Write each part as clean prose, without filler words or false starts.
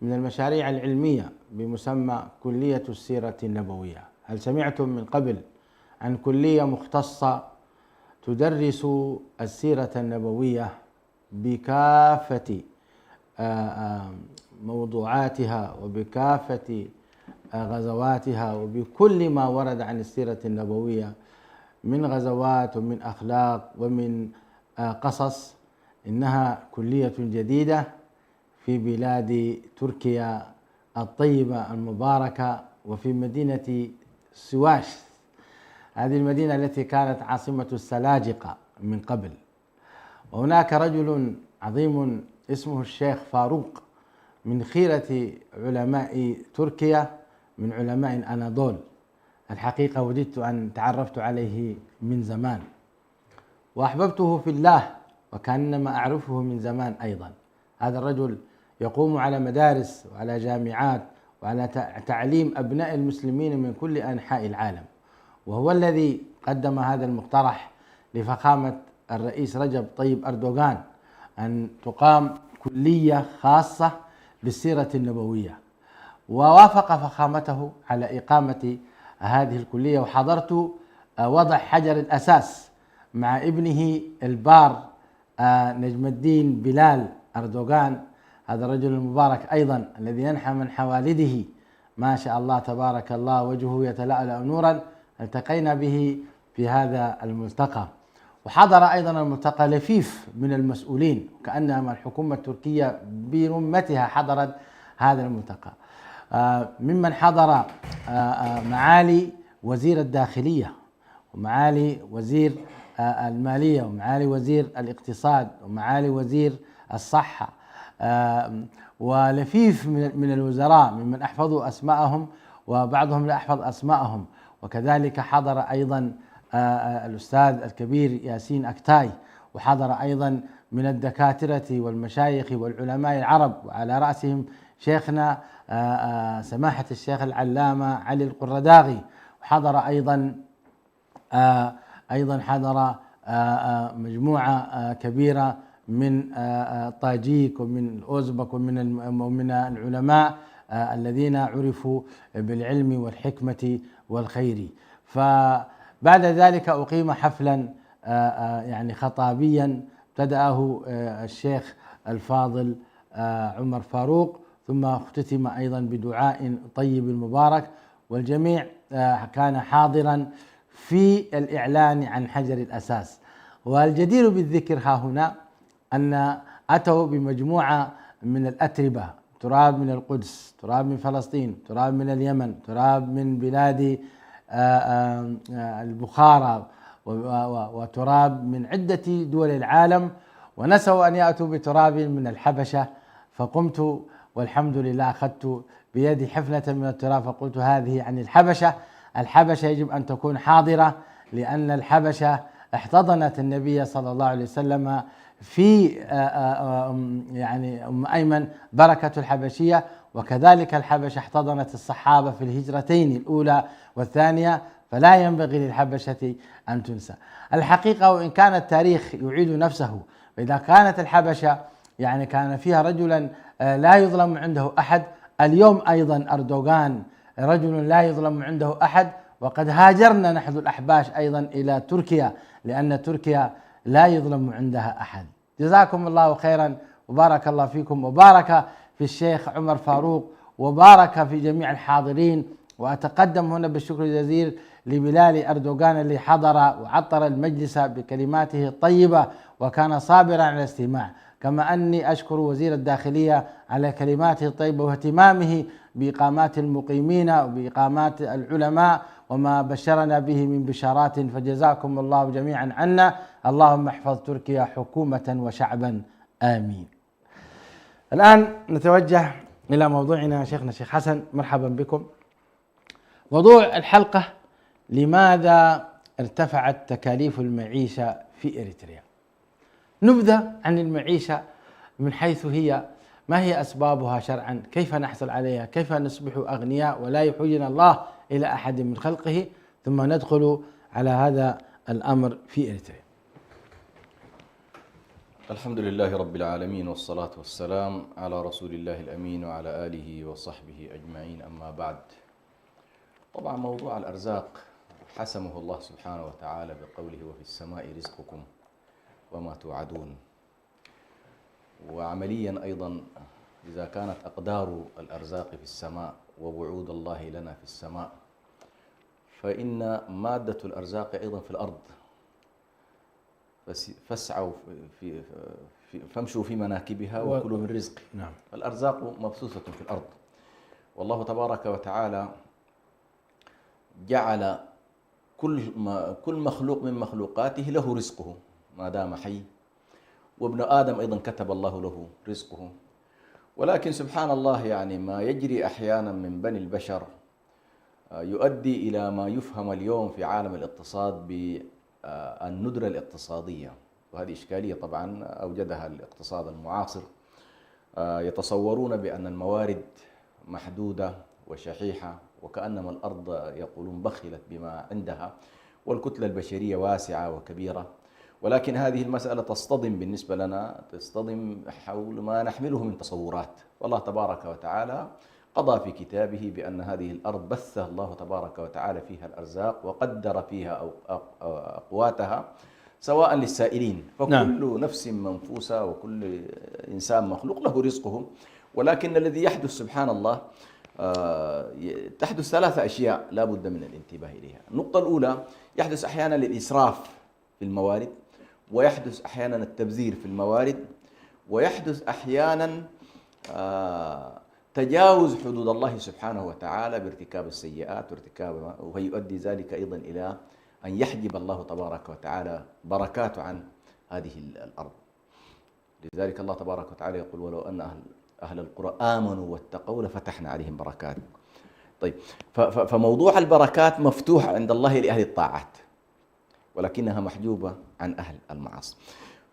من المشاريع العلمية بمسمى كلية السيرة النبوية. هل سمعتم من قبل عن كلية مختصة تدرس السيرة النبوية بكافة موضوعاتها وبكافة غزواتها وبكل ما ورد عن السيرة النبوية من غزوات ومن أخلاق ومن قصص؟ إنها كلية جديدة في بلاد تركيا الطيبة المباركة وفي مدينة سواش، هذه المدينة التي كانت عاصمة السلاجقة من قبل. وهناك رجل عظيم اسمه الشيخ فاروق من خيرة علماء تركيا، من علماء الأناضول. الحقيقة وددت أن تعرفت عليه من زمان وأحببته في الله، وكأنما أعرفه من زمان أيضا. هذا الرجل يقوم على مدارس وعلى جامعات وعلى تعليم أبناء المسلمين من كل أنحاء العالم، وهو الذي قدم هذا المقترح لفخامة الرئيس رجب طيب أردوغان أن تقام كلية خاصة بالسيرة النبوية، ووافق فخامته على إقامة هذه الكلية. وحضرت وضع حجر الأساس مع ابنه البار نجم الدين بلال أردوغان، هذا الرجل المبارك أيضا الذي ينحى من حوالده ما شاء الله تبارك الله، وجهه يتلألأ نورا. التقينا به في هذا الملتقى، وحضر أيضا الملتقى لفيف من المسؤولين، كأنما الحكومة التركية برمتها حضرت هذا الملتقى. ممن حضر معالي وزير الداخلية ومعالي وزير المالية ومعالي وزير الاقتصاد ومعالي وزير الصحة ولفيف من الوزراء ممن أحفظوا أسماءهم وبعضهم لا أحفظ أسماءهم. وكذلك حضر أيضا الأستاذ الكبير ياسين أكتاي، وحضر أيضا من الدكاترة والمشايخ والعلماء العرب، وعلى رأسهم شيخنا سماحة الشيخ العلامة علي القرداغي. وحضر أيضا حضر مجموعة كبيرة من طاجيك ومن الأوزبك ومن العلماء الذين عرفوا بالعلم والحكمة والخير. فبعد ذلك أقيم حفلا يعني خطابيا ابتدأه الشيخ الفاضل عمر فاروق، ثم اختتم أيضا بدعاء طيب مبارك، والجميع كان حاضرا في الإعلان عن حجر الأساس. والجدير بالذكر ها هنا أن أتوا بمجموعة من الأتربة، تراب من القدس، تراب من فلسطين، تراب من اليمن، تراب من بلاد البخارى، وتراب من عدة دول العالم، ونسوا أن يأتوا بتراب من الحبشة. فقمت والحمد لله أخذت بيدي حفنة من التراب فقلت هذه عن الحبشة. الحبشة يجب أن تكون حاضرة، لأن الحبشة احتضنت النبي صلى الله عليه وسلم في يعني أم أيمن بركة الحبشية، وكذلك الحبشة احتضنت الصحابة في الهجرتين الأولى والثانية، فلا ينبغي للحبشة أن تنسى. الحقيقة وإن كان التاريخ يعيد نفسه، وإذا كانت الحبشة يعني كان فيها رجلا لا يظلم عنده أحد، اليوم أيضا أردوغان رجل لا يظلم عنده أحد، وقد هاجرنا نحن الأحباش أيضا إلى تركيا، لأن تركيا لا يظلم عندها أحد. جزاكم الله خيرا وبارك الله فيكم، وبارك في الشيخ عمر فاروق، وبارك في جميع الحاضرين. وأتقدم هنا بالشكر الجزيل لبلال أردوغان اللي حضر وعطر المجلس بكلماته الطيبة وكان صابرا على الاستماع، كما أني أشكر وزير الداخلية على كلماته الطيبة واهتمامه بإقامات المقيمين وبإقامات العلماء وما بشرنا به من بشارات، فجزاكم الله جميعا عنا. اللهم احفظ تركيا حكومة وشعبا، آمين. الآن نتوجه إلى موضوعنا. شيخنا الشيخ حسن، مرحبا بكم. موضوع الحلقة: لماذا ارتفعت تكاليف المعيشة في إريتريا؟ نبذة عن المعيشة من حيث هي، ما هي أسبابها شرعا، كيف نحصل عليها، كيف نصبح أغنياء ولا يحوجنا الله إلى أحد من خلقه، ثم ندخل على هذا الأمر في إريتريا. الحمد لله رب العالمين، والصلاة والسلام على رسول الله الأمين وعلى آله وصحبه أجمعين، أما بعد. طبعا موضوع الأرزاق حسمه الله سبحانه وتعالى بقوله: وفي السماء رزقكم وما توعدون. وعمليا أيضا إذا كانت أقدار الأرزاق في السماء ووعود الله لنا في السماء، فإن مادة الأرزاق أيضا في الأرض. فاسعوا فامشوا في مناكبها وكلوا من رزق. نعم. الأرزاق مبثوثة في الأرض، والله تبارك وتعالى جعل كل مخلوق من مخلوقاته له رزقه ما دام حي، وابن آدم أيضا كتب الله له رزقه. ولكن سبحان الله، يعني ما يجري أحيانا من بني البشر يؤدي إلى ما يفهم اليوم في عالم الاقتصاد بالندرة الاقتصادية، وهذه إشكالية طبعا أوجدها الاقتصاد المعاصر. يتصورون بأن الموارد محدودة وشحيحة، وكأنما الأرض يقولون بخلت بما عندها، والكتلة البشرية واسعة وكبيرة. ولكن هذه المسألة تصطدم بالنسبة لنا، تصطدم حول ما نحمله من تصورات. والله تبارك وتعالى قضى في كتابه بأن هذه الأرض بث الله تبارك وتعالى فيها الأرزاق، وقدر فيها أقواتها سواء للسائلين، فكل نفس منفوسة وكل إنسان مخلوق له رزقه. ولكن الذي يحدث سبحان الله، تحدث ثلاثة أشياء لا بد من الانتباه إليها. النقطة الأولى، يحدث أحيانا الإسراف في الموارد، ويحدث أحيانا التبذير في الموارد، ويحدث أحيانا تجاوز حدود الله سبحانه وتعالى بارتكاب السيئات ويؤدي ذلك أيضا إلى أن يحجب الله تبارك وتعالى بركاته عن هذه الأرض. لذلك الله تبارك وتعالى يقول: ولو أن أهل القرى آمنوا واتقوا لفتحنا عليهم بركات. طيب، فموضوع البركات مفتوح عند الله لأهل الطاعات، ولكنها محجوبة عن أهل المعاصي.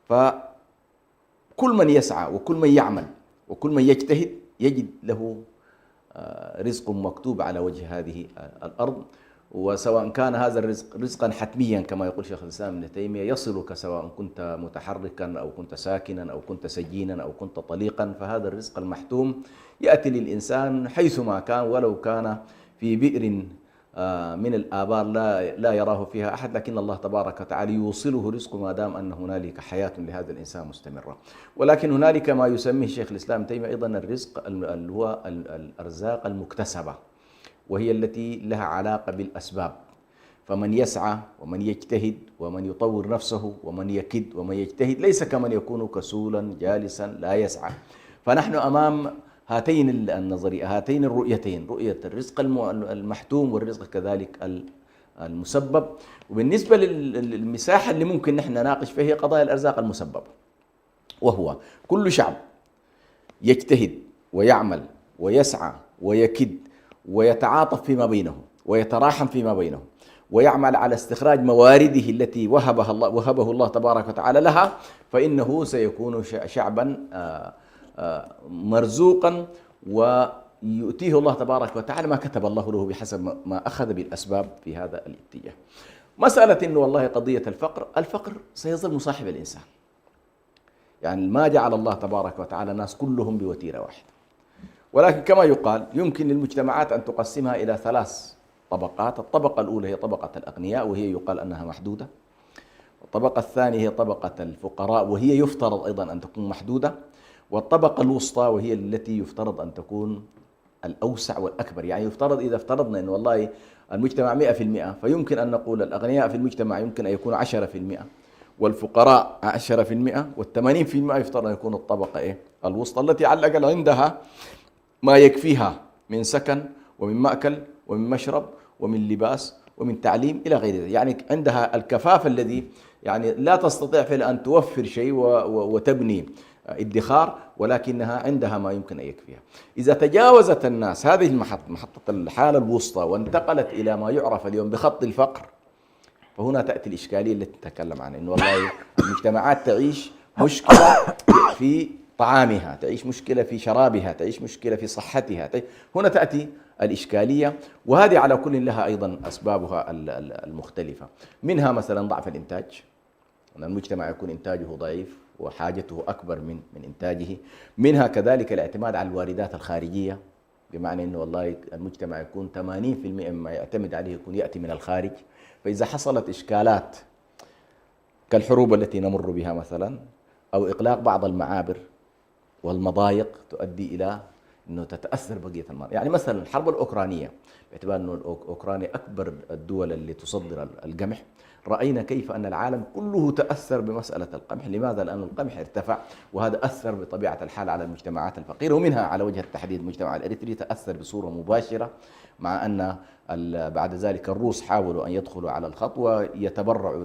فكل من يسعى وكل من يعمل وكل من يجتهد يجد له رزق مكتوب على وجه هذه الأرض، وسواء كان هذا الرزق رزقا حتميا كما يقول شيخ الإسلام ابن تيمية، يصلك سواء كنت متحركا أو كنت ساكنا أو كنت سجينا أو كنت طليقا، فهذا الرزق المحتوم يأتي للإنسان حيثما كان، ولو كان في بئر من الآبار لا يراه فيها أحد، لكن الله تبارك وتعالى يوصله رزق ما دام أن هنالك حياة لهذا الإنسان مستمرة. ولكن هنالك ما يسميه شيخ الإسلام ابن تيمية أيضا الرزق اللي هو الأرزاق المكتسبة، وهي التي لها علاقة بالأسباب. فمن يسعى ومن يجتهد ومن يطور نفسه ومن يكد ومن يجتهد ليس كمن يكون كسولا جالسا لا يسعى. فنحن أمام هاتين النظرية، هاتين الرؤيتين، رؤية الرزق المحتوم والرزق كذلك المسبب. وبالنسبة للمساحة اللي ممكن نحن نناقش فيها هي قضايا الأرزاق المسببة، وهو كل شعب يجتهد ويعمل ويسعى ويكد ويتعاطف فيما بينه ويتراحم فيما بينه ويعمل على استخراج موارده التي وهبه الله تبارك وتعالى لها، فإنه سيكون شعبا مرزوقا، ويؤتيه الله تبارك وتعالى ما كتب الله له بحسب ما أخذ بالأسباب في هذا الاتجاه. مسألة إنه والله قضية الفقر سيظل مصاحب الإنسان، يعني ما جعل الله تبارك وتعالى الناس كلهم بوتيرة واحدة، ولكن كما يقال يمكن للمجتمعات أن تقسمها إلى ثلاث طبقات. الطبقة الأولى هي طبقة الأغنياء، وهي يقال أنها محدودة. الطبقة الثانية هي طبقة الفقراء، وهي يفترض أيضا أن تكون محدودة. والطبقة الوسطى وهي التي يفترض أن تكون الأوسع والأكبر. يعني يفترض إذا افترضنا أن والله المجتمع 100%، فيمكن أن نقول الأغنياء في المجتمع يمكن أن يكون 10%، والفقراء 10%، وال80% يفترض أن يكون الطبقة الوسطى التي على الأقل عندها ما يكفيها من سكن ومن مأكل ومن مشرب ومن لباس ومن تعليم إلى غير ذلك. يعني عندها الكفاف الذي يعني لا تستطيع فعلا أن توفر شيء وتبني ادخار، ولكنها عندها ما يمكن أن يكفيها. إذا تجاوزت الناس هذه محطة الحالة الوسطى وانتقلت إلى ما يعرف اليوم بخط الفقر، فهنا تأتي الإشكالية التي نتكلم عنها، إنه والله المجتمعات تعيش مشكلة في طعامها، تعيش مشكلة في شرابها، تعيش مشكلة في صحتها. هنا تأتي الإشكالية، وهذه على كل لها أيضا أسبابها المختلفة. منها مثلا ضعف الإنتاج، أن المجتمع يكون إنتاجه ضعيف وحاجته أكبر من إنتاجه. منها كذلك الاعتماد على الواردات الخارجية، بمعنى أنه والله المجتمع يكون 80% مما يعتمد عليه يكون يأتي من الخارج. فإذا حصلت إشكالات كالحروب التي نمر بها مثلا، أو إغلاق بعض المعابر والمضايق، تؤدي إلى أنه تتأثر بقية المناطق. يعني مثلا الحرب الأوكرانية، باعتبار أنه أوكرانيا أكبر الدول اللي تصدر القمح، رأينا كيف أن العالم كله تأثر بمسألة القمح. لماذا؟ لأن القمح ارتفع، وهذا أثر بطبيعة الحال على المجتمعات الفقيرة، ومنها على وجه التحديد المجتمع الإريتري تأثر بصورة مباشرة، مع أن بعد ذلك الروس حاولوا أن يدخلوا على الخط ويتبرعوا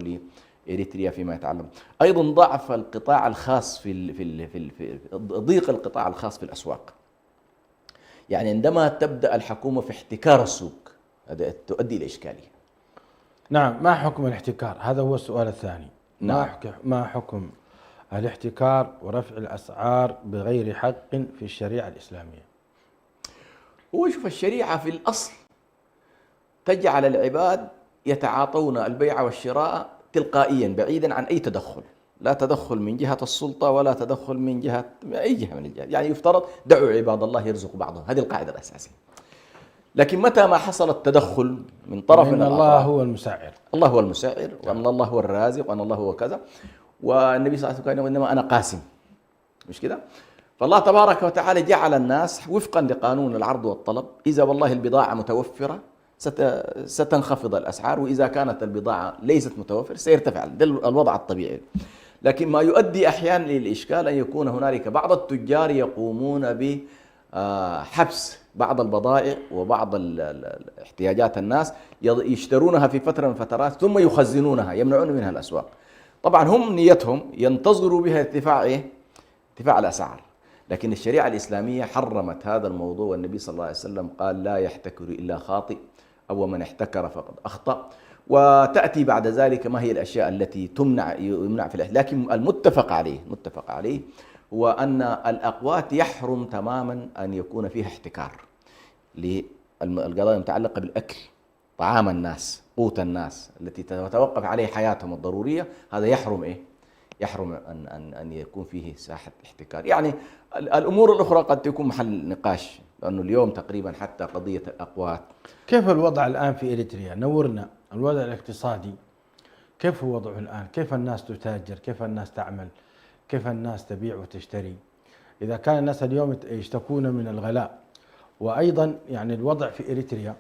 لإريتريا فيما يتعلق. أيضا ضعف القطاع الخاص في ضيق القطاع الخاص في الأسواق. يعني عندما تبدأ الحكومة في احتكار السوق، هذا تؤدي إلى إشكالية. نعم، ما حكم الاحتكار؟ هذا هو السؤال الثاني. نعم. ما حكم الاحتكار ورفع الأسعار بغير حق في الشريعة الإسلامية؟ هو شوف، الشريعة في الأصل تجعل العباد يتعاطون البيع والشراء تلقائيا بعيدا عن أي تدخل، لا تدخل من جهة السلطة ولا تدخل من جهة أي جهة من الجهات. يعني يفترض دعوا عباد الله يرزقوا بعضهم، هذه القاعدة الأساسية. لكن متى ما حصل التدخل من طرف من الأطراف، الله هو المسعر، الله هو المسعر، وأن الله هو الرازق، وأن الله هو كذا، والنبي صلى الله عليه وسلم قال إنما أنا قاسم، مش كده؟ فالله تبارك وتعالى جعل الناس وفقا لقانون العرض والطلب، إذا والله البضاعة متوفرة ستنخفض الأسعار، وإذا كانت البضاعة ليست متوفرة سيرتفع. ده الوضع الطبيعي. لكن ما يؤدي أحيانا للإشكال أن يكون هنالك بعض التجار يقومون بحبس بعض البضائع وبعض احتياجات الناس، يشترونها في فترة من الفترات ثم يخزنونها، يمنعون منها الأسواق. طبعا هم نيتهم ينتظروا بها ارتفاع الأسعار، لكن الشريعة الإسلامية حرمت هذا الموضوع، والنبي صلى الله عليه وسلم قال لا يحتكر إلا خاطئ، أو من احتكر فقد أخطأ. وتأتي بعد ذلك ما هي الأشياء التي يمنع في الإحتكار. لكن المتفق عليه هو أن الأقوات يحرم تماما أن يكون فيها احتكار للقضايا المتعلقة بالأكل، طعام الناس، قوت الناس التي تتوقف عليه حياتهم الضرورية. هذا يحرم يحرم أن يكون فيه ساحة احتكار. يعني الأمور الأخرى قد تكون محل نقاش، لأنه اليوم تقريبا حتى قضية الأقوات. كيف الوضع الآن في إريتريا؟ نورنا الوضع الاقتصادي، كيف هو وضعه الآن؟ كيف الناس تتاجر؟ كيف الناس تعمل؟ كيف الناس تبيع وتشتري؟ إذا كان الناس اليوم يشتكون من الغلاء، وأيضا يعني الوضع في إريتريا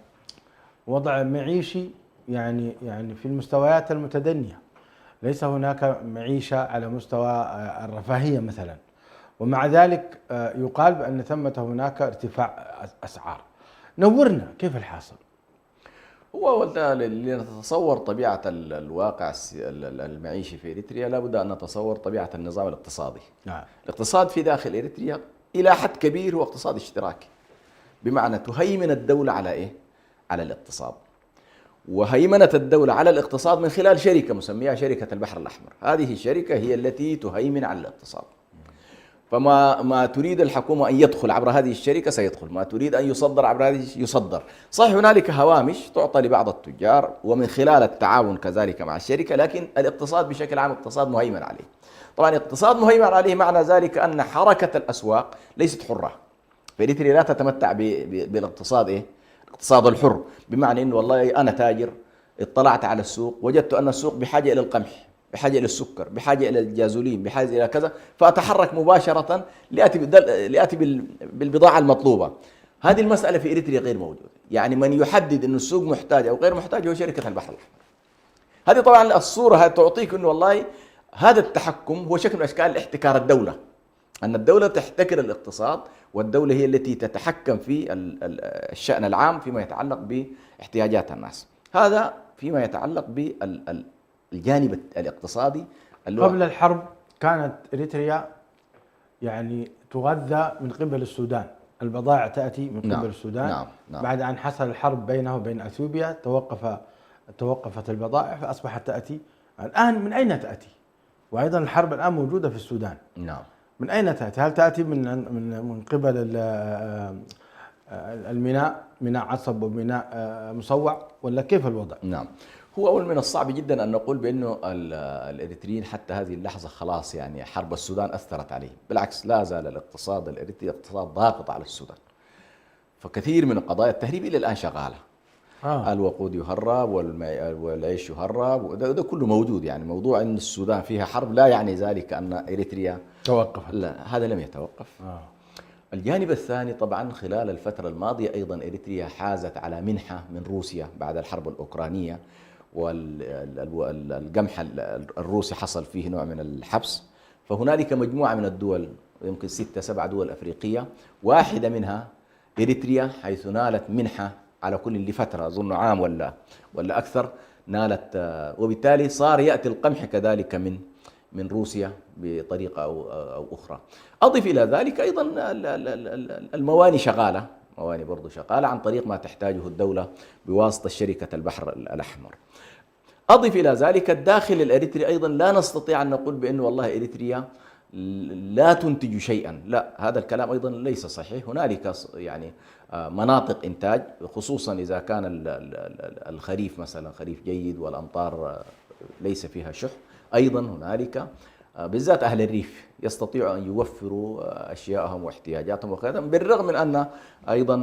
وضع معيشي يعني في المستويات المتدنية، ليس هناك معيشة على مستوى الرفاهية مثلا، ومع ذلك يقال بأن ثمة هناك ارتفاع أسعار. نورنا كيف الحاصل؟ هو لنتصور طبيعة الواقع المعيشي في إريتريا لابد أن نتصور طبيعة النظام الاقتصادي. نعم. الاقتصاد في داخل إريتريا إلى حد كبير هو اقتصاد اشتراكي، بمعنى تهيمن الدولة على إيه؟ على الاقتصاد. وهيمنة الدولة على الاقتصاد من خلال شركة مسميها شركة البحر الأحمر. هذه الشركة هي التي تهيمن على الاقتصاد. فما تريد الحكومة أن يدخل عبر هذه الشركة سيدخل، ما تريد أن يصدر عبر هذه يصدر. صحيح هنالك هوامش تعطى لبعض التجار ومن خلال التعاون كذلك مع الشركة، لكن الاقتصاد بشكل عام اقتصاد مهيمن عليه. طبعا اقتصاد مهيمن عليه معنى ذلك أن حركة الأسواق ليست حرة. فإريتريا لا تتمتع بالاقتصاد الاقتصاد الحر، بمعنى أنه والله أنا تاجر اطلعت على السوق وجدت أن السوق بحاجة إلى القمح، بحاجة إلى السكر، بحاجة إلى الجازولين، بحاجة إلى كذا، فأتحرك مباشرة لآتي بالبضاعة المطلوبة. هذه المسألة في إريتريا غير موجودة. يعني من يحدد أن السوق محتاج أو غير محتاج هو شركة البحر الأحمر. هذه طبعا الصورة تعطيك أنه والله هذا التحكم هو شكل من أشكال احتكار الدولة، أن الدولة تحتكر الاقتصاد، والدولة هي التي تتحكم في الشأن العام فيما يتعلق باحتياجات الناس. هذا فيما يتعلق بالجانب الاقتصادي. قبل الحرب كانت إريتريا يعني تغذى من قبل السودان، البضائع تأتي من قبل السودان. نعم. بعد أن حصل الحرب بينه وبين أثيوبيا توقفت البضائع فأصبحت تأتي. الآن من أين تأتي؟ وأيضا الحرب الآن موجودة في السودان. نعم. من أين تأتي؟ هل تأتي من قبل الميناء، ميناء عصب وميناء مصوع، ولا كيف الوضع؟ نعم. هو أول من الصعب جدا أن نقول بأنه الإريتريين حتى هذه اللحظة خلاص يعني حرب السودان أثرت عليه، بالعكس لا زال الاقتصاد الإريتري اقتصاد ضاغط على السودان. فكثير من قضايا التهريب إلى الآن شغالة. الوقود يهرب والعيش يهرب، وده كله موجود. يعني موضوع أن السودان فيها حرب لا يعني ذلك أن إريتريا توقفت، لا، هذا لم يتوقف. الجانب الثاني طبعا خلال الفترة الماضية أيضا إريتريا حازت على منحة من روسيا بعد الحرب الأوكرانية، والقمح الروسي حصل فيه نوع من الحبس. فهنالك مجموعة من الدول، يمكن 6 7 دول أفريقية، واحدة منها إريتريا، حيث نالت منحة على كل لفترة أظن عام ولا أكثر نالت. وبالتالي صار يأتي القمح كذلك من روسيا بطريقة أو أخرى. أضف إلى ذلك أيضا المواني شغالة، مواني برضو شغالة عن طريق ما تحتاجه الدولة بواسطة شركة البحر الأحمر. أضف إلى ذلك الداخل الإريتري أيضا لا نستطيع أن نقول بأنه والله إريتريا لا تنتج شيئا، لا، هذا الكلام أيضا ليس صحيح. هنالك يعني مناطق إنتاج، خصوصا إذا كان الخريف مثلا خريف جيد والأمطار ليس فيها شح. أيضا هنالك بالذات أهل الريف يستطيعوا أن يوفروا أشياءهم واحتياجاتهم وخيراتهم، بالرغم من أن أيضا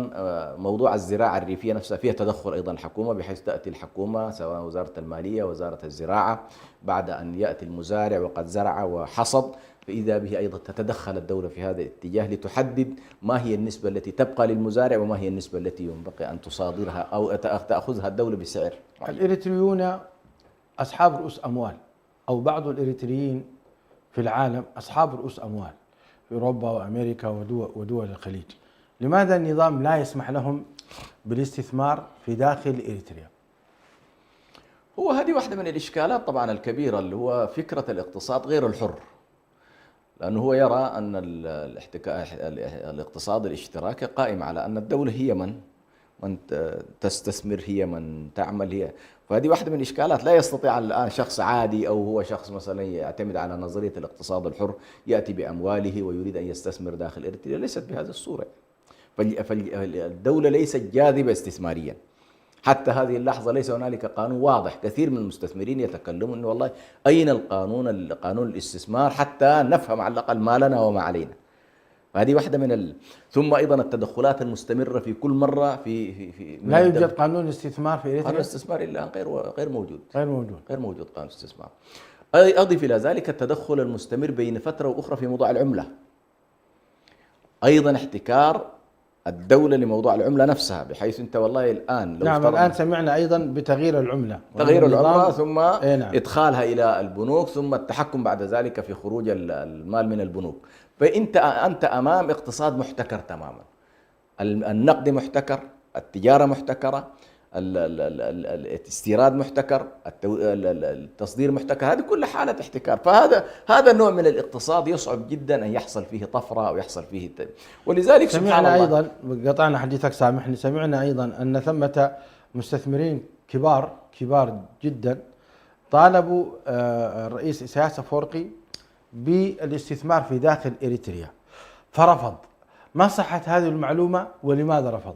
موضوع الزراعة الريفية نفسها فيها تدخل أيضا الحكومة، بحيث تأتي الحكومة سواء وزارة المالية وزارة الزراعة بعد أن يأتي المزارع وقد زرع وحصد، فإذا به أيضا تتدخل الدولة في هذا الاتجاه لتحدد ما هي النسبة التي تبقى للمزارع وما هي النسبة التي ينبغي أن تصادرها أو تأخذها الدولة بسعر. الإريتريون أصحاب رؤوس أموال، أو بعض الإريتريين في العالم أصحاب رؤوس أموال في أوروبا وأمريكا ودول الخليج. لماذا النظام لا يسمح لهم بالاستثمار في داخل إريتريا؟ هو هذه واحدة من الإشكالات طبعا الكبيرة، اللي هو فكرة الاقتصاد غير الحر، لأنه هو يرى أن الاقتصاد الاشتراكي قائم على أن الدولة هي من تستثمر، هي من تعمل، هي. فهذه واحدة من الإشكالات. لا يستطيع الآن شخص عادي أو هو شخص مثلا يعتمد على نظرية الاقتصاد الحر يأتي بأمواله ويريد أن يستثمر داخل إريتريا، ليست بهذه الصورة. فالدولة ليست جاذبة استثماريا حتى هذه اللحظة. ليس هنالك قانون واضح. كثير من المستثمرين يتكلمون أنه والله أين قانون الاستثمار حتى نفهم على الأقل ما لنا وما علينا. فهذه واحدة ثم أيضا التدخلات المستمرة في كل مرة في لا يوجد قانون استثمار في إريتريا. قانون الاستثمار إلا غير موجود. غير موجود قانون الاستثمار. أضف إلى ذلك التدخل المستمر بين فترة وأخرى في موضوع العملة، أيضا احتكار الدولة لموضوع العملة نفسها، بحيث أنت والله الآن نعم الآن سمعنا أيضا بتغيير العملة، ثم نعم. إدخالها إلى البنوك، ثم التحكم بعد ذلك في خروج المال من البنوك. فأنت أمام اقتصاد محتكر تماما. النقد محتكر، التجارة محتكرة، الاستيراد محتكر، التصدير محتكر، هذه كل حالة احتكار. فهذا النوع من الاقتصاد يصعب جدا أن يحصل فيه طفرة أو يحصل فيه ولذلك سمعنا أيضا، قطعنا حديثك سامحني، سمعنا أيضا أن ثمة مستثمرين كبار جدا طالبوا الرئيس إسياس أفورقي بالاستثمار في داخل إريتريا فرفض. ما صحة هذه المعلومة ولماذا رفض؟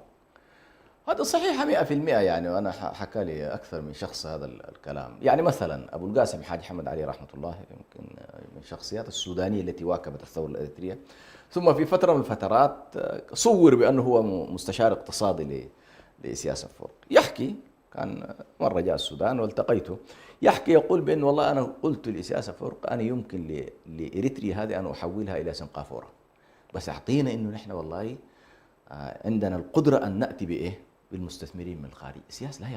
هذا صحيح 100%. يعني وأنا حكى لي أكثر من شخص هذا الكلام. يعني مثلا أبو القاسم حاج حمد علي رحمة الله، يمكن من الشخصيات السودانية التي واكبت الثورة الإريترية، ثم في فترة من الفترات صور بأنه هو مستشار اقتصادي لإسياس أفورقي. يحكي كان مرة جاء السودان والتقيته، يحكي يقول بأنه والله أنا قلت لإسياس أفورقي أنا يمكن لإريتريا هذه أن أحولها إلى سنغافورة، بس أعطينا إنه نحن والله عندنا القدرة أن نأتي بإيه؟ بالمستثمرين من الخارج. إسياس لا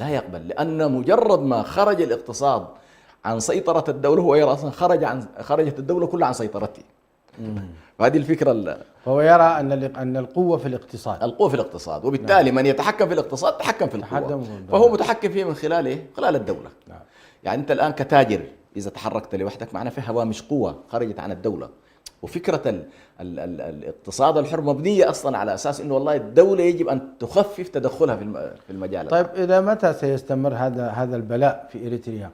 يقبل، لأن مجرد ما خرج الاقتصاد عن سيطرة الدولة هو يرى أصلا خرجت الدولة كلها عن سيطرته. فهذه الفكرة. فهو يرى أن القوة في الاقتصاد، وبالتالي من يتحكم في الاقتصاد تحكم في القوة، فهو متحكم فيه من خلال إيه؟ خلال الدولة. يعني أنت الآن كتاجر إذا تحركت لوحدك معنا فيها هوامش قوة خرجت عن الدولة. وفكرة الاقتصاد الحر مبنية أصلا على أساس أنه والله الدولة يجب أن تخفف تدخلها في المجال. طيب إلى متى سيستمر هذا البلاء في إريتريا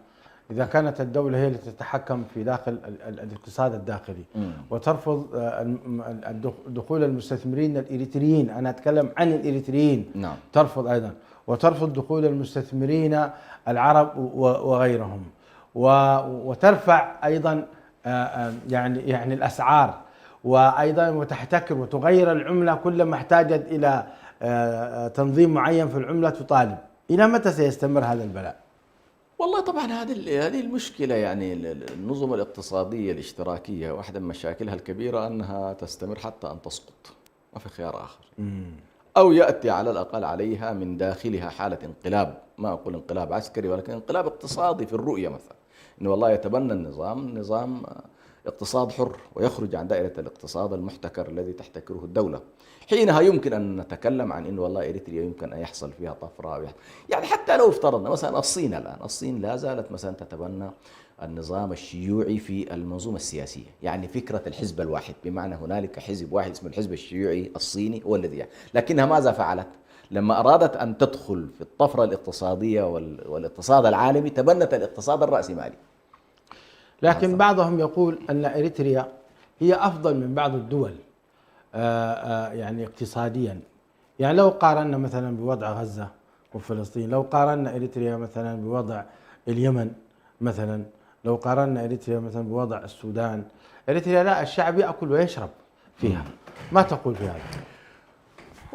إذا كانت الدولة هي التي تتحكم في داخل الاقتصاد الداخلي وترفض دخول المستثمرين الإريتريين؟ أنا أتكلم عن الإريتريين. نعم. ترفض أيضا، وترفض دخول المستثمرين العرب وغيرهم، وترفع أيضا يعني الأسعار، وأيضا وتحتكر وتغير العملة كلما احتاجت إلى تنظيم معين في العملة تطالب. إلى متى سيستمر هذا البلاء؟ والله طبعا هذه المشكلة، يعني النظم الاقتصادية الاشتراكية واحدة من مشاكلها الكبيرة أنها تستمر حتى أن تسقط، ما في خيار آخر، أو يأتي على الأقل عليها من داخلها حالة انقلاب، ما أقول انقلاب عسكري ولكن انقلاب اقتصادي في الرؤية، مثلا إنه والله يتبنى النظام نظام اقتصاد حر ويخرج عن دائرة الاقتصاد المحتكر الذي تحتكره الدولة. حينها يمكن أن نتكلم عن إنه والله إريتريا يمكن أن يحصل فيها طفرة، يعني حتى لو افترضنا مثلا الصين لا زالت مثلا تتبنى النظام الشيوعي في المنظومة السياسية، يعني فكرة الحزب الواحد، بمعنى هنالك حزب واحد اسمه الحزب الشيوعي الصيني هو الذي لكنها ماذا فعلت؟ لما أرادت أن تدخل في الطفرة الاقتصادية والاقتصاد العالمي تبنت الاقتصاد الرأسمالي. لكن بعضهم يقول أن إريتريا هي أفضل من بعض الدول يعني اقتصاديا. يعني لو قارنا مثلا بوضع غزة وفلسطين، لو قارنا إريتريا مثلا بوضع اليمن مثلا، لو قارنا إريتريا مثلا بوضع السودان، إريتريا لا، الشعب يأكل ويشرب فيها. ما تقول في هذا؟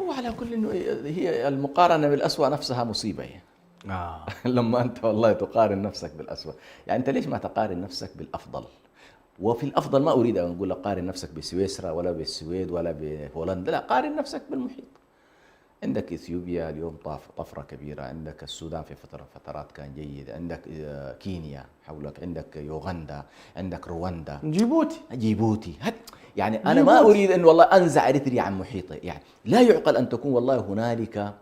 هو على كل إنه هي المقارنة بالأسوأ نفسها مصيبة هي. لما أنت والله تقارن نفسك بالأسوأ، يعني أنت ليش ما تقارن نفسك بالأفضل؟ وفي الأفضل ما أريد أن أقول لك قارن نفسك بسويسرا ولا بالسويد ولا بهولندا، لا، قارن نفسك بالمحيط. عندك إثيوبيا اليوم طفرة كبيرة، عندك السودان في فترات كان جيد، عندك كينيا حولك، عندك يوغندا، عندك رواندا، جيبوتي. يعني أنا ما أريد أن والله أنزع إريتريا عن محيطه، يعني لا يعقل أن تكون والله هنالك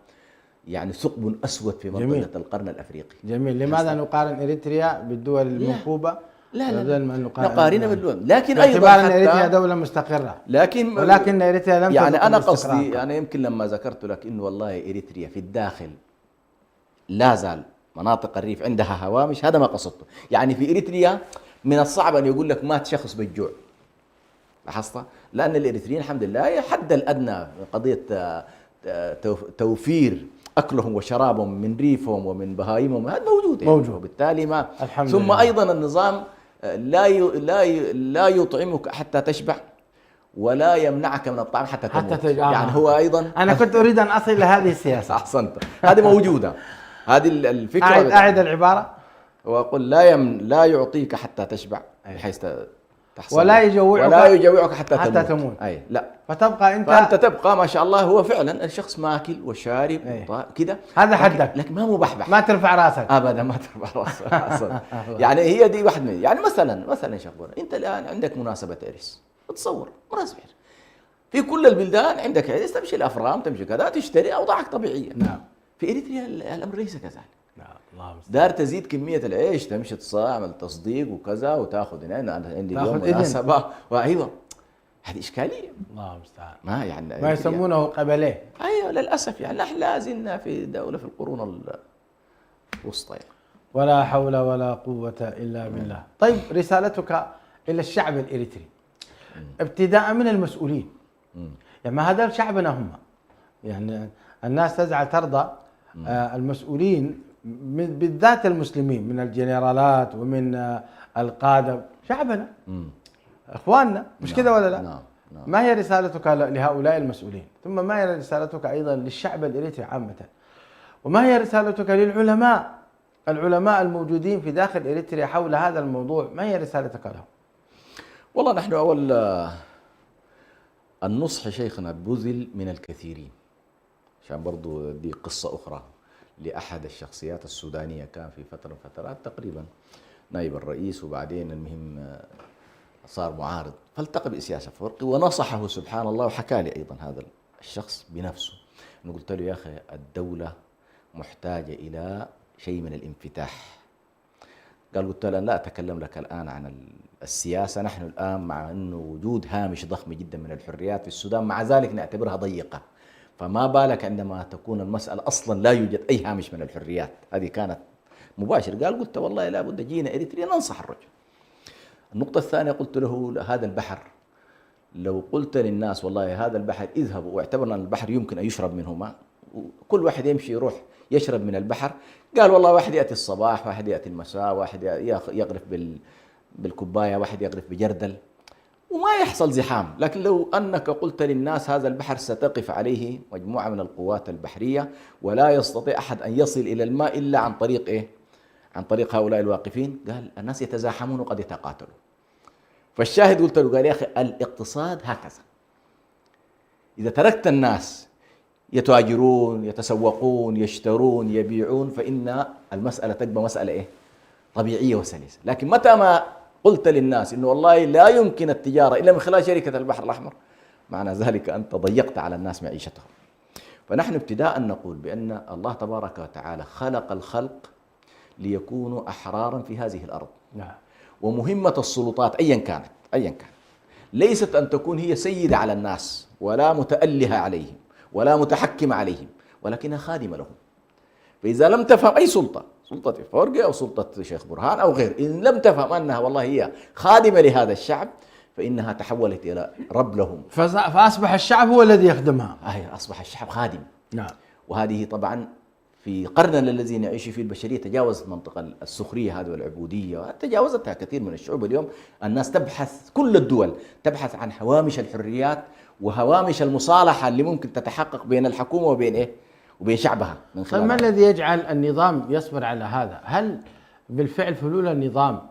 يعني ثقب أسود في منطقة القرن الأفريقي. جميل. لماذا نقارن إريتريا بالدول المنكوبة؟ لا نقارنها بالدول، لكن أيضا باعتبار أن إريتريا دولة مستقرة، ولكن إريتريا لم يعني أنا قصدي أنا يمكن لما ذكرت لك إنه والله إريتريا في الداخل لا زال مناطق الريف عندها هوامش، هذا ما قصدته. يعني في إريتريا من الصعب أن يقول لك مات شخص بالجوع، لاحظت؟ لأن الإريتريين الحمد لله حد الأدنى قضية توفير أكلهم وشرابهم من ريفهم ومن بهائمهم هذا موجود. وبالتالي ما ثم لله. أيضا النظام لا يطعمك حتى تشبع ولا يمنعك من الطعام حتى تموت. يعني هو أيضا أنا كنت أريد أن أصل إلى هذه السياسة. أحسنت، هذه موجودة، هذه الفكرة. أعد العبارة. وأقول لا يعطيك حتى تشبع بحيث تحصل، ولا يجوعك حتى تموت. أي لا، فأنت تبقى ما شاء الله. هو فعلا الشخص ماكل وشارب كده، هذا حدك، لكن ما مبحبح، ما ترفع راسك ابدا، ما ترفع راسك. يعني هي دي واحد من، يعني مثلا شخبور، انت الان عندك مناسبة عرس، تصور مناسبة عرس في كل البلدان، عندك عرس تمشي الافرام تمشي كذا تشتري اوضاعك طبيعية. نعم. في اريتريا الامر ليس كذلك. نعم. دار تزيد كمية العيش، تمشي تعمل تصديق وكذا وتاخذ هنا عندي اليوم مناسبة، وايوه هذه إشكالية. الله المستعان. ما يسمونه قبليه. أيوة للأسف، يعني نحن لازلنا في دولة في القرون الوسطى يعني. ولا حول ولا قوة إلا بالله. طيب، رسالتك إلى الشعب الإريتري ابتداء من المسؤولين، يعني ما هذا شعبنا هم، يعني الناس تزعل ترضى، المسؤولين بالذات المسلمين من الجنرالات ومن القادة، شعبنا اخواننا، مش كذا ولا لا؟ نعم. ما هي رسالتك لهؤلاء المسؤولين؟ ثم ما هي رسالتك ايضا للشعب الاريتري عامة؟ وما هي رسالتك العلماء الموجودين في داخل اريتريا حول هذا الموضوع؟ ما هي رسالتك لهم؟ والله نحن اول النصح شيخنا بذل من الكثيرين، عشان برضو دي قصة اخرى لاحد الشخصيات السودانية، كان في فترة من فترات تقريبا نائب الرئيس، وبعدين المهم صار معارض، فالتقى بسياسة فرقي ونصحه سبحان الله. وحكى لي أيضا هذا الشخص بنفسه، أنا قلت له يا أخي الدولة محتاجة إلى شيء من الانفتاح. قلت له لا أتكلم لك الآن عن السياسة، نحن الآن مع أنه وجود هامش ضخم جدا من الحريات في السودان، مع ذلك نعتبرها ضيقة، فما بالك عندما تكون المسألة أصلا لا يوجد أي هامش من الحريات. هذه كانت مباشر. قلت والله لابد جينا إريتريا ننصح الرجل. النقطة الثانية قلت له هذا البحر، لو قلت للناس والله هذا البحر اذهبوا واعتبرنا أن البحر يمكن أن يشرب منه ماء، وكل واحد يمشي يروح يشرب من البحر. قال والله واحد يأتي الصباح، واحد يأتي المساء، واحد يغرف بالكوباية، واحد يغرف بجردل، وما يحصل زحام. لكن لو أنك قلت للناس هذا البحر ستقف عليه مجموعة من القوات البحرية ولا يستطيع أحد أن يصل إلى الماء إلا عن طريق إيه؟ عن طريق هؤلاء الواقفين، قال الناس يتزاحمون وقد يتقاتلوا. فالشاهد قلت له، قال يا أخي الاقتصاد هكذا، إذا تركت الناس يتاجرون يتسوقون يشترون يبيعون فإن المسألة تبقى مسألة إيه؟ طبيعية وسلسة. لكن متى ما قلت للناس إنه والله لا يمكن التجارة إلا من خلال شركة البحر الأحمر، معنى ذلك أنت ضيقت على الناس معيشتهم. فنحن ابتداء نقول بأن الله تبارك وتعالى خلق الخلق ليكونوا أحرارا في هذه الأرض. نعم. ومهمة السلطات أيا كانت ليست أن تكون هي سيدة على الناس ولا متألهة عليهم ولا متحكمة عليهم، ولكنها خادمة لهم. فإذا لم تفهم أي سلطة فرقة أو سلطة شيخ برهان أو غير، إن لم تفهم أنها والله هي خادمة لهذا الشعب فإنها تحولت إلى رب لهم، فأصبح الشعب هو الذي يخدمها. أصبح الشعب خادم. نعم. وهذه طبعا في قرننا الذي نعيش فيه البشرية تجاوزت منطقة السخرية هذه والعبودية، تجاوزتها كثير من الشعوب. اليوم الناس تبحث، كل الدول تبحث عن هوامش الحريات وهوامش المصالحة اللي ممكن تتحقق بين الحكومة وبين إيه؟ وبين شعبها من خلال. ما الذي يجعل النظام يصبر على هذا؟ هل بالفعل فلول النظام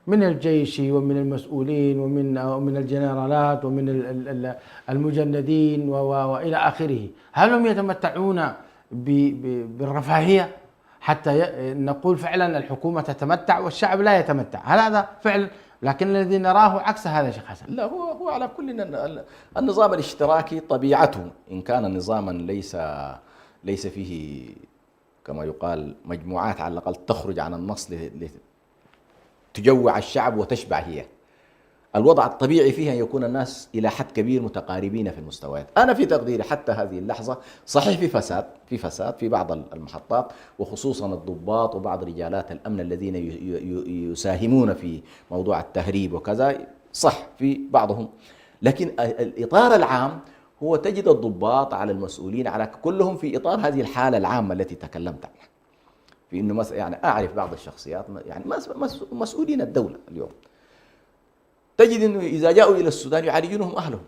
من الجيش ومن المسؤولين ومن الجنرالات ومن المجندين وإلى آخره، هل هم يتمتعون بالرفاهية حتى نقول فعلا الحكومة تتمتع والشعب لا يتمتع؟ هل هذا فعل؟ لكن الذي نراه عكس هذا شيخ حسن. لا، هو على كل النظام الاشتراكي طبيعته إن كان نظاما ليس فيه كما يقال مجموعات على الأقل تخرج عن النص لتجوع الشعب وتشبع هي. الوضع الطبيعي فيها أن يكون الناس إلى حد كبير متقاربين في المستويات. أنا في تقديري حتى هذه اللحظة صحيح في فساد في بعض المحطات، وخصوصا الضباط وبعض رجالات الأمن الذين يساهمون في موضوع التهريب وكذا، صح في بعضهم، لكن الإطار العام هو تجد الضباط على المسؤولين على كلهم في إطار هذه الحالة العامة التي تكلمت عنها، في إنه يعني أعرف بعض الشخصيات يعني مسؤولين الدولة اليوم تجد أنه إذا جاءوا إلى السودان يعالجونهم أهلهم.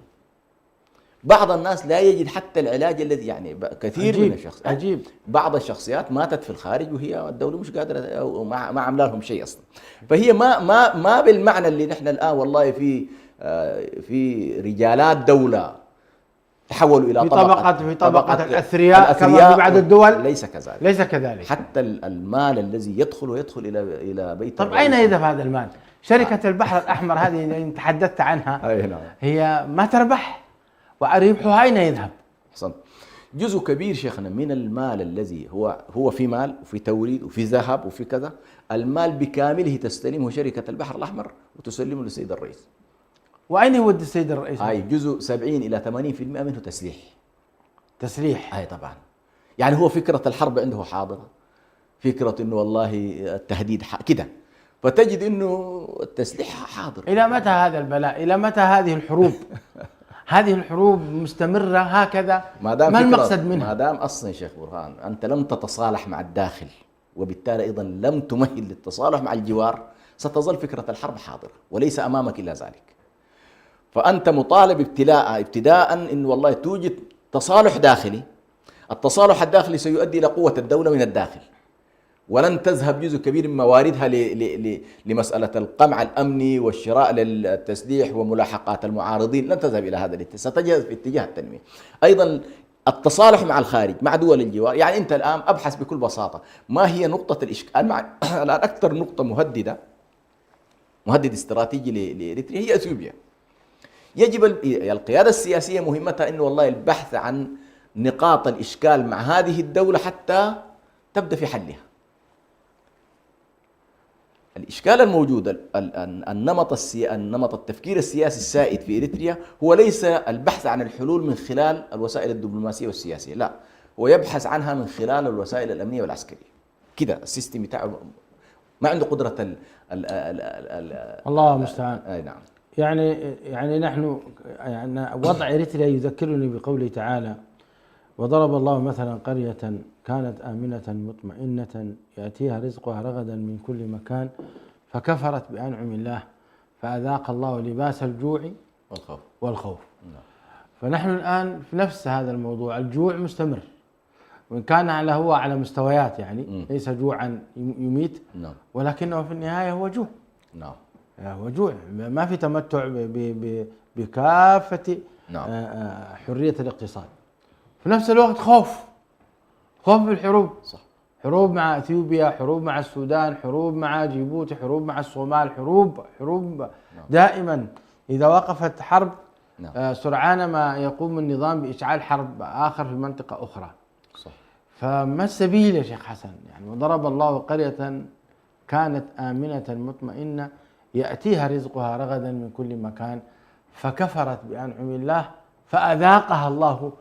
بعض الناس لا يجد حتى العلاج الذي يعني كثير من الشخصيات. عجيب. بعض الشخصيات ماتت في الخارج وهي الدولة مش قادرة أو ما عامله لهم شيء أصلا. فهي ما بالمعنى اللي نحن الآن والله في رجالات دولة تحولوا إلى في طبقة الأثرياء كما في بعض الدول. ليس كذلك. حتى المال الذي يدخل إلى بيت. طب أين يذهب هذا المال؟ شركة البحر الأحمر هذه اللي تحدثت عنها هي ما تربح، وربحها أين يذهب؟ أحسنت. جزء كبير شيخنا من المال الذي هو في مال وفي توريد وفي ذهب وفي كذا، المال بكامله تستلمه شركة البحر الأحمر وتسلمه للسيد الرئيس. وأين يودي السيد الرئيس؟ جزء 70 إلى 80% منه تسليح. طبعا. يعني هو فكرة الحرب عنده حاضرة، فكرة إنه والله التهديد كده، فتجد إنه التسليح حاضر. إلى متى هذا البلاء؟ إلى متى هذه الحروب؟ هذه الحروب مستمرة هكذا، ما المقصد منها؟ ما دام أصلا شيخ برهان أنت لم تتصالح مع الداخل، وبالتالي أيضا لم تمهل للتصالح مع الجوار، ستظل فكرة الحرب حاضرة وليس أمامك إلا ذلك. فأنت مطالب ابتداء إن والله توجد تصالح داخلي. التصالح الداخلي سيؤدي إلى قوة الدولة من الداخل، ولن تذهب جزء كبير من مواردها لمسألة القمع الأمني والشراء للتسليح وملاحقات المعارضين، لن تذهب إلى هذا الاتجاه، ستجد في اتجاه التنمية. أيضا التصالح مع الخارج، مع دول الجوار. يعني أنت الآن أبحث بكل بساطة ما هي نقطة الإشكال الآن أكثر نقطة مهدد استراتيجي لإريتريا هي أثيوبيا. يجب القيادة السياسية مهمتها إنه والله البحث عن نقاط الإشكال مع هذه الدولة حتى تبدأ في حلها. الإشكال الموجود النمط التفكير السياسي السائد في إريتريا هو ليس البحث عن الحلول من خلال الوسائل الدبلوماسية والسياسية، لا، هو يبحث عنها من خلال الوسائل الأمنية والعسكرية. كده السيستم بتاعه ما عنده قدرة الله المستعان. نعم. يعني نحن وضع إريتريا يذكرني بقوله تعالى: وضرب الله مثلا قرية كانت آمنة مطمئنة يأتيها رزقها رغدا من كل مكان فكفرت بأنعم الله فأذاق الله لباس الجوع والخوف. فنحن الآن في نفس هذا الموضوع، الجوع مستمر وإن كان هو على مستويات، يعني ليس جوعا يميت ولكنه في النهاية هو جوع. هو جوع، ما في تمتع بكافة حرية الاقتصاد. في نفس الوقت خوف بالحروب، حروب مع اثيوبيا، حروب مع السودان، حروب مع جيبوتي، حروب مع الصومال، حروب دائما. إذا وقفت حرب سرعان ما يقوم النظام بإشعال حرب آخر في منطقة أخرى. فما السبيل يا شيخ حسن؟ يعني وضرب الله قرية كانت آمنة مطمئنة يأتيها رزقها رغدا من كل مكان فكفرت بأنعم الله فأذاقها الله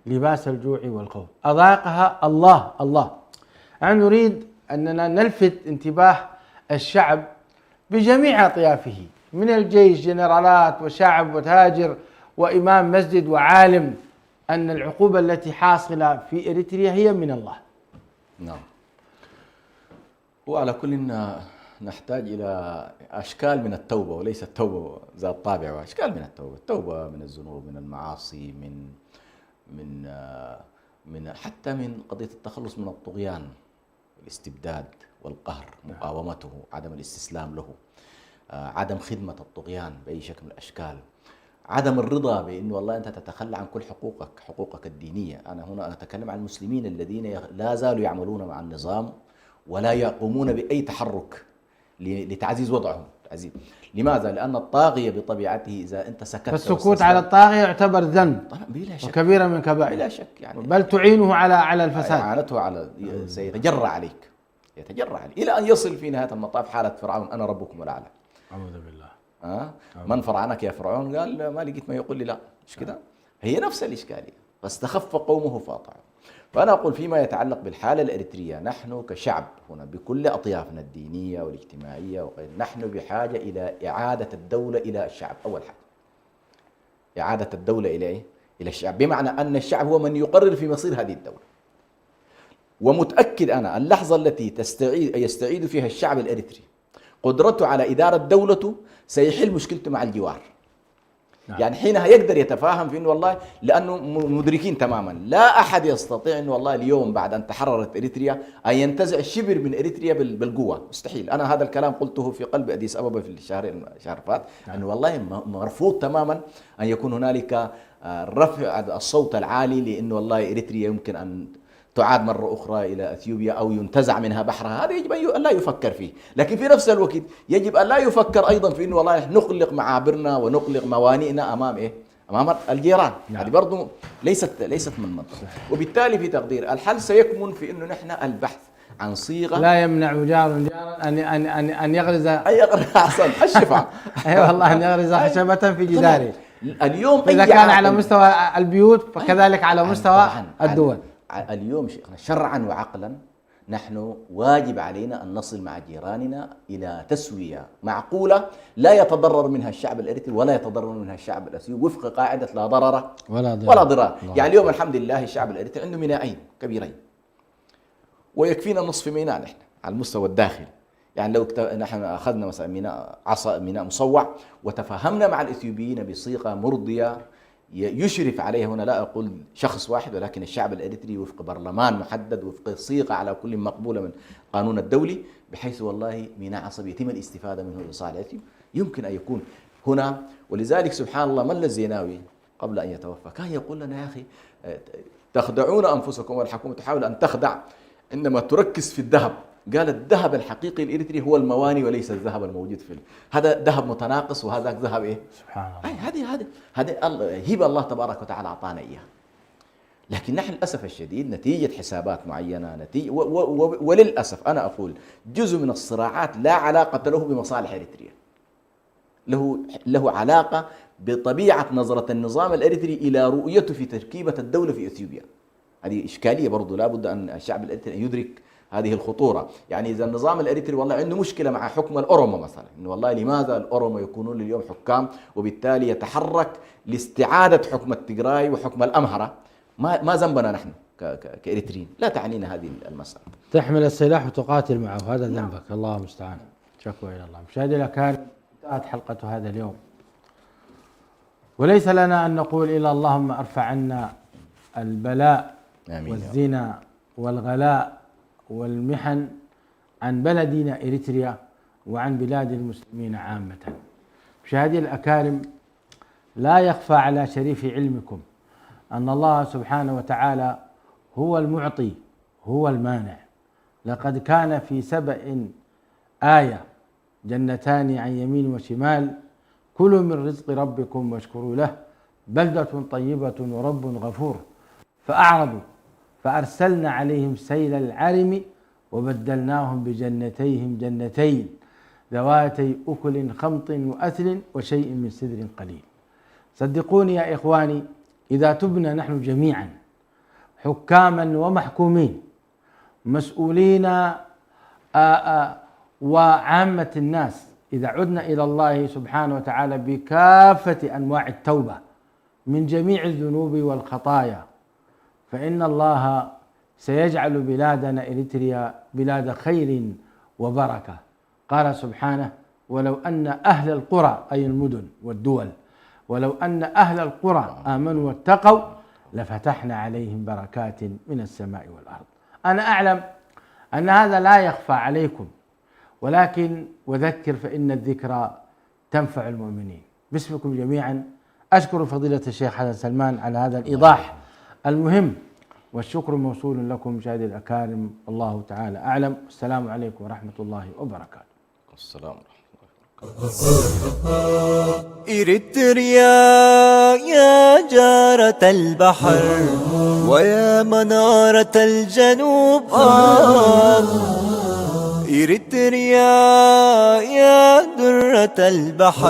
لباس الجوع والخوف. أذاقها الله. يعني نريد أننا نلفت انتباه الشعب بجميع أطيافه، من الجيش جنرالات وشعب وتاجر وإمام مسجد وعالم، أن العقوبة التي حاصلة في إريتريا هي من الله. وعلى كل نحتاج إلى أشكال من التوبة، وليس التوبة ذات طابع، وأشكال من التوبة من الذنوب، من المعاصي، من حتى من قضية التخلص من الطغيان، الاستبداد والقهر، مقاومته، عدم الاستسلام له، عدم خدمة الطغيان بأي شكل من الأشكال، عدم الرضا بأنه والله أنت تتخلى عن كل حقوقك الدينية. أنا هنا أتكلم عن المسلمين الذين لا زالوا يعملون مع النظام ولا يقومون بأي تحرك لتعزيز وضعهم. لماذا؟ لأن الطاغية بطبيعته إذا أنت سكت، فالسكوت على الطاغية يعتبر ذنب بلا شك وكبيرة من كبائر بلا شك، يعني بل تعينه على الفساد. إعانته على سيتجرع عليك إلى أن يصل في نهاية المطاف حالة فرعون: أنا ربكم الأعلى. أعوذ بالله. من فرعنك يا فرعون؟ قال ما لقيت ما يقول لي لا. مش كده؟ هي نفس الإشكالية، فاستخف قومه فاطعوا. فأنا أقول فيما يتعلق بالحالة الإريترية، نحن كشعب هنا بكل أطيافنا الدينية والاجتماعية وغيرها، نحن بحاجة إلى إعادة الدولة إلى الشعب. أول حاجة إعادة الدولة إلى إيه؟ إلى الشعب، بمعنى أن الشعب هو من يقرر في مصير هذه الدولة. ومتأكد أنا اللحظة التي يستعيد فيها الشعب الإريتري قدرته على إدارة دولته سيحل مشكلته مع الجوار. يعني حينها يقدر يتفاهم في انه والله، لانه مدركين تماما لا احد يستطيع انه والله اليوم بعد ان تحررت اريتريا ان ينتزع شبر من اريتريا بالقوه، مستحيل. انا هذا الكلام قلته في قلب اديس ابابا في الشهر فات، انه والله مرفوض تماما ان يكون هنالك رفع الصوت العالي لانه والله اريتريا يمكن ان تعاد مرة أخرى إلى أثيوبيا أو ينتزع منها بحرها. هذا يجب أن لا يفكر فيه. لكن في نفس الوقت يجب أن لا يفكر أيضا في أنه والله نغلق معابرنا ونغلق موانئنا أمام إيه؟ أمام الجيران. هذه برضو ليست من منطق. وبالتالي في تقدير الحل سيكمن في أنه نحن البحث عن صيغة لا يمنع جار أن يغرز أحسن الشفاء. أي والله أن يغرز خشبة في جداره. اليوم إذا كان على مستوى البيوت فكذلك على مستوى الدول. اليوم شيخنا شرعا وعقلا نحن واجب علينا أن نصل مع جيراننا إلى تسوية معقولة لا يتضرر منها الشعب الإريتري ولا يتضرر منها الشعب الأثيوبي، وفق قاعدة لا ضرر ولا ضرار. يعني اليوم الحمد لله الشعب الإريتري عنده ميناءين كبيرين ويكفينا نصف ميناء نحن على المستوى الداخلي. يعني لو نحن أخذنا مثلا ميناء مصوع وتفاهمنا مع الإثيوبيين بصيغة مرضية يشرف عليها، هنا لا أقول شخص واحد ولكن الشعب الإريتري وفق برلمان محدد وفق صيغة على كل مقبولة من قانون الدولي، بحيث والله ميناء عصب يتم الاستفادة منه لصالح الإثيوبي، يمكن أن يكون هنا. ولذلك سبحان الله ملا الزيناوي قبل أن يتوفى كان يقول لنا: يا أخي تخدعون أنفسكم والحكومة تحاول أن تخدع إنما تركز في الذهب. قال الذهب الحقيقي الإريتري هو المواني وليس الذهب الموجود في هذا ذهب متناقص وهذاك ذهب إيه؟ سبحان الله. هذه هبة الله تبارك وتعالى أعطانا إياها. لكن نحن للأسف الشديد نتيجة حسابات معينة وللأسف أنا أقول جزء من الصراعات لا علاقة له بمصالح إريتريا، له علاقة بطبيعة نظرة النظام الإريتري إلى رؤيته في تركيبة الدولة في إثيوبيا. هذه إشكالية برضو لا بد أن الشعب الإريتري يدرك هذه الخطورة. يعني إذا النظام الإريتري والله عنده مشكلة مع حكم الأورومو مثلا، إنه والله لماذا الأورومو يكونون اليوم حكام، وبالتالي يتحرك لاستعادة حكم التجراي وحكم الأمهرة ما ذنبنا نحن كإريتريين، لا تعنينا هذه المسألة. تحمل السلاح وتقاتل معه، هذا ذنبك. الله المستعان. شكوى إلى الله. مشاهدي الأكارم، انتهت حلقة هذا اليوم، وليس لنا أن نقول إلا اللهم ارفع عنا البلاء والزنا والغلاء والمحن عن بلدنا إريتريا وعن بلاد المسلمين عامة. مشاهدي الأكارم، لا يخفى على شريف علمكم أن الله سبحانه وتعالى هو المعطي هو المانع. لقد كان في سبأ آية جنتان عن يمين وشمال كلوا من رزق ربكم واشكروا له بلدة طيبة ورب غفور فأعرضوا فأرسلنا عليهم سيل العرم وبدلناهم بجنتيهم جنتين ذواتي أكل خمط وأثل وشيء من سدر قليل. صدقوني يا إخواني، إذا تبنا نحن جميعا حكاما ومحكومين مسؤولين وعامة الناس، إذا عدنا إلى الله سبحانه وتعالى بكافة أنواع التوبة من جميع الذنوب والخطايا، فإن الله سيجعل بلادنا إريتريا بلاد خير وبركة. قال سبحانه: ولو أن أهل القرى، أي المدن والدول، ولو أن أهل القرى آمنوا واتقوا لفتحنا عليهم بركات من السماء والأرض. أنا أعلم أن هذا لا يخفى عليكم، ولكن وذكر فإن الذكرى تنفع المؤمنين. باسمكم جميعا أشكر فضيلة الشيخ حسن سلمان على هذا الإيضاح المهم، والشكر موصول لكم مشاهدي الأكارم. الله تعالى أعلم. السلام عليكم ورحمة الله وبركاته. السلام ورحمة إريتريا يا جارة البحر ويا منارة الجنوب، إريتريا يا درة البحر.